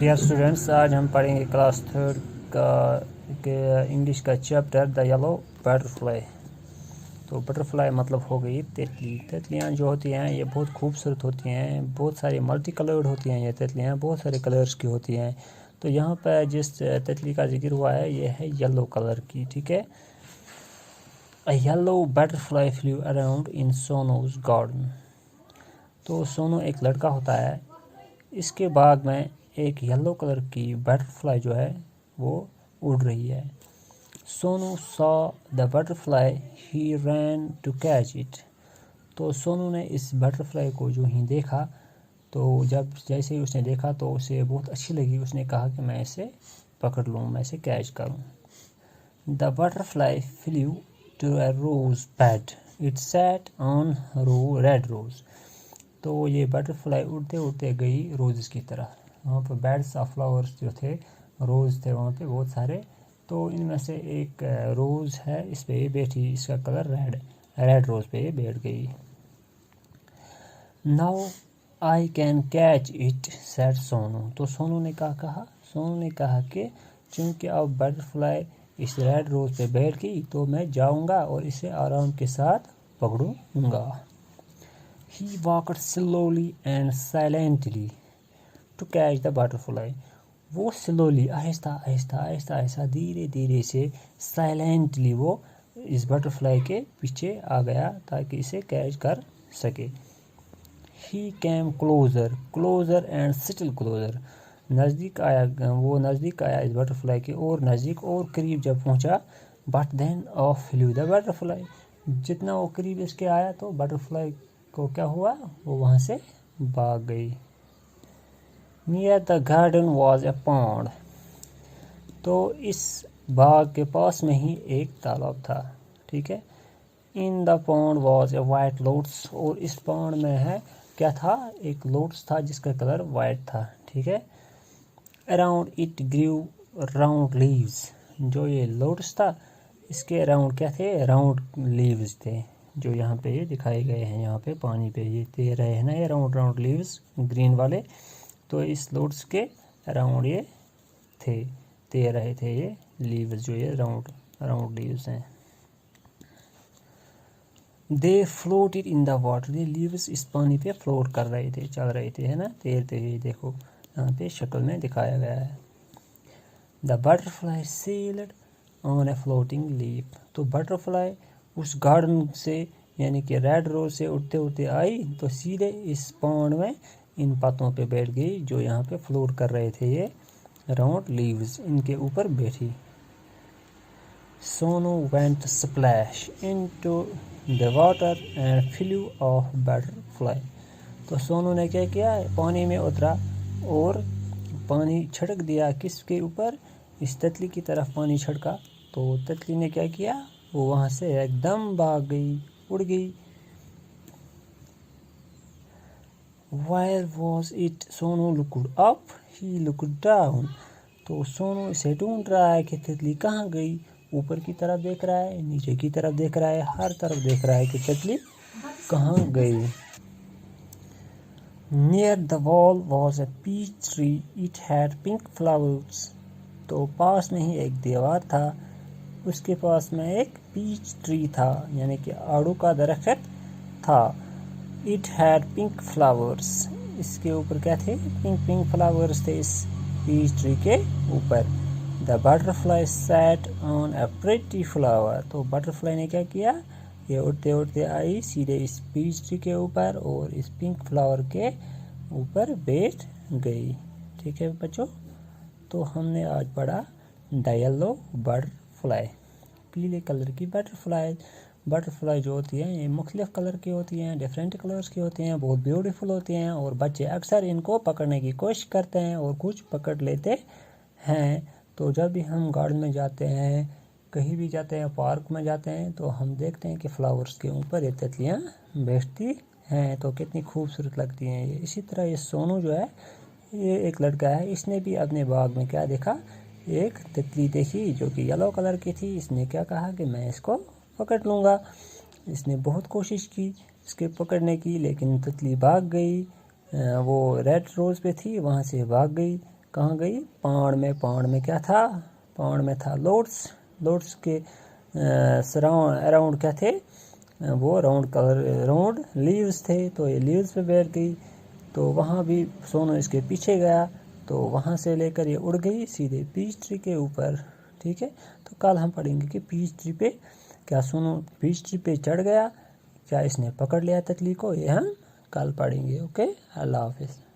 Dear students, आज हम पढ़ेंगे क्लास थर्ड का इंग्लिश का चैप्टर द येलो बटरफ्लाई। तो बटरफ्लाई मतलब हो गई तितली। तितलियाँ जो होती हैं ये बहुत खूबसूरत होती हैं, बहुत सारी मल्टी कलर्ड होती हैं। ये तितलियाँ बहुत सारे कलर्स की होती हैं। तो यहाँ पर जिस तितली का जिक्र हुआ है ये है येलो कलर की, ठीक है। A yellow butterfly flew around in सोनू's garden। तो सोनू एक लड़का होता है, इसके बाग में एक येलो कलर की बटरफ्लाई जो है वो उड़ रही है। Sonu saw the butterfly, he ran to catch it. तो सोनू ने इस बटरफ्लाई को जो ही देखा, तो जैसे ही उसने देखा तो उसे बहुत अच्छी लगी। उसने कहा कि मैं इसे पकड़ लूँ, मैं इसे कैच करूँ। The butterfly flew to a rose bed, it sat on red rose. तो ये बटरफ्लाई उड़ते उड़ते गई रोज़ की तरफ। वहाँ पर बेड्स ऑफ फ्लावर्स जो थे, रोज़ थे वहाँ पे बहुत सारे। तो इनमें से एक रोज़ है, इस पे ये बैठी, इसका कलर रेड रोज़ पे ये बैठ गई। Now I can catch it, said Sonu. तो सोनू ने कहा कि चूँकि अब बटरफ्लाई इस रेड रोज़ पे बैठ गई तो मैं जाऊँगा और इसे आराम के साथ पकड़ूँगा। He walked slowly and silently to catch the butterfly। वो slowly आहिस्ता धीरे धीरे से silently वो इस बटरफ्लाई के पीछे आ गया ताकि इसे कैच कर सके। He came closer and still closer। नज़दीक आया इस बटरफ्लाई के और नज़दीक और करीब जब पहुंचा। But then off flew the butterfly। जितना वो करीब इसके आया तो बटरफ्लाई को क्या हुआ, वो वहाँ से भाग गई। Near the garden was a pond. तो इस बाग के पास में ही एक तालाब था, ठीक है। In the pond was a white lotus. और इस पॉन्ड में है क्या था, एक लोटस था जिसका कलर वाइट था, ठीक है। Around it grew round leaves. जो ये लोटस था इसके अराउंड क्या थे, राउंड लीव्स थे, जो यहाँ पे ये दिखाए गए हैं। यहाँ पे पानी पे ये तैर रहे हैं ना, ये राउंड लीव्स ग्रीन वाले। तो इस लोट्स के राउंड ये तैर रहे थे ये लीव्स, जो ये राउंड लीव्स हैं। दे फ्लोटेड इन द वाटर। ये लीव्स इस पानी पे फ्लोट कर रहे थे, चल रहे थे, है ना, तैरते हुए। देखो यहाँ पे शक्ल में दिखाया गया है। The butterfly sailed on a floating leaf. तो बटरफ्लाई उस गार्डन से यानी कि रेड रोज से उड़ते उड़ते आई तो सीधे इस पॉन्ड में इन पत्तों पे बैठ गई जो यहाँ पे फ्लोट कर रहे थे, ये राउंड लीव्स, इनके ऊपर बैठी। Sonu went splash into the water and flew off butterfly. तो सोनू ने क्या किया, पानी में उतरा और पानी छिड़क दिया किसके ऊपर, इस तितली की तरफ पानी छिड़का। तो तितली ने क्या किया, वो वहाँ से एकदम भाग गई, उड़ गई। Where was it? Sonu looked up, he looked down। तो सोनू इसे ढूंढ रहा है कि तितली कहाँ गई। ऊपर की तरफ देख रहा है, नीचे की तरफ देख रहा है, हर तरफ देख रहा है कि तितली कहाँ गई। Near the wall was a peach tree, it had pink flowers। तो पास में ही एक दीवार था, उसके पास में एक पीच ट्री था, यानी कि आड़ू का दरख्त था। It had pink flowers. इसके ऊपर क्या थे, पिंक फ्लावर्स थे इस पीच ट्री के ऊपर। The butterfly sat on a pretty flower. तो बटरफ्लाई ने क्या किया, ये उड़ते उड़ते आई सीधे इस पीच ट्री के ऊपर और इस पिंक फ्लावर के ऊपर बैठ गई। ठीक है बच्चों, तो हमने आज पढ़ा द येलो बटरफ्लाई, पीले कलर की बटरफ्लाई जो होती है ये मुख्तलिफ कलर की होती हैं, डिफरेंट कलर्स की होती हैं, बहुत ब्यूटीफुल होती हैं। और बच्चे अक्सर इनको पकड़ने की कोशिश करते हैं और कुछ पकड़ लेते हैं। तो जब भी हम गार्डन में जाते हैं, कहीं भी जाते हैं, पार्क में जाते हैं, तो हम देखते हैं कि फ्लावर्स के ऊपर ये तितलियाँ बैठती हैं, तो कितनी खूबसूरत लगती हैं ये। इसी तरह ये सोनू जो है, ये एक लड़का है, इसने भी अपने बाग में क्या देखा, एक तितली देखी जो कि येलो कलर की थी। इसने क्या कहा कि मैं इसको पकड़ लूँगा। इसने बहुत कोशिश की इसके पकड़ने की, लेकिन तितली भाग गई। वो रेड रोज़ पे थी, वहाँ से भाग गई। کہاں گئی؟ پانڈ میں. پانڈ میں کیا تھا؟ پانڈ میں تھا لوٹس. لوٹس کے اراؤنڈ کیا تھے؟ وہ راؤنڈ لیوز تھے. تو یہ لیوز پہ بیٹھ گئی. تو وہاں بھی سونو اس کے پیچھے گیا. تو وہاں سے لے کر یہ اڑ گئی سیدھے پیچ ٹری کے اوپر. ٹھیک ہے. تو کل ہم پڑھیں گے کہ پیچ ٹری پہ کیا سونو پیچ ٹری پہ چڑھ گیا، کیا اس نے پکڑ لیا تتلی کو، یہ ہم کل پڑھیں گے. اوکے، اللہ حافظ.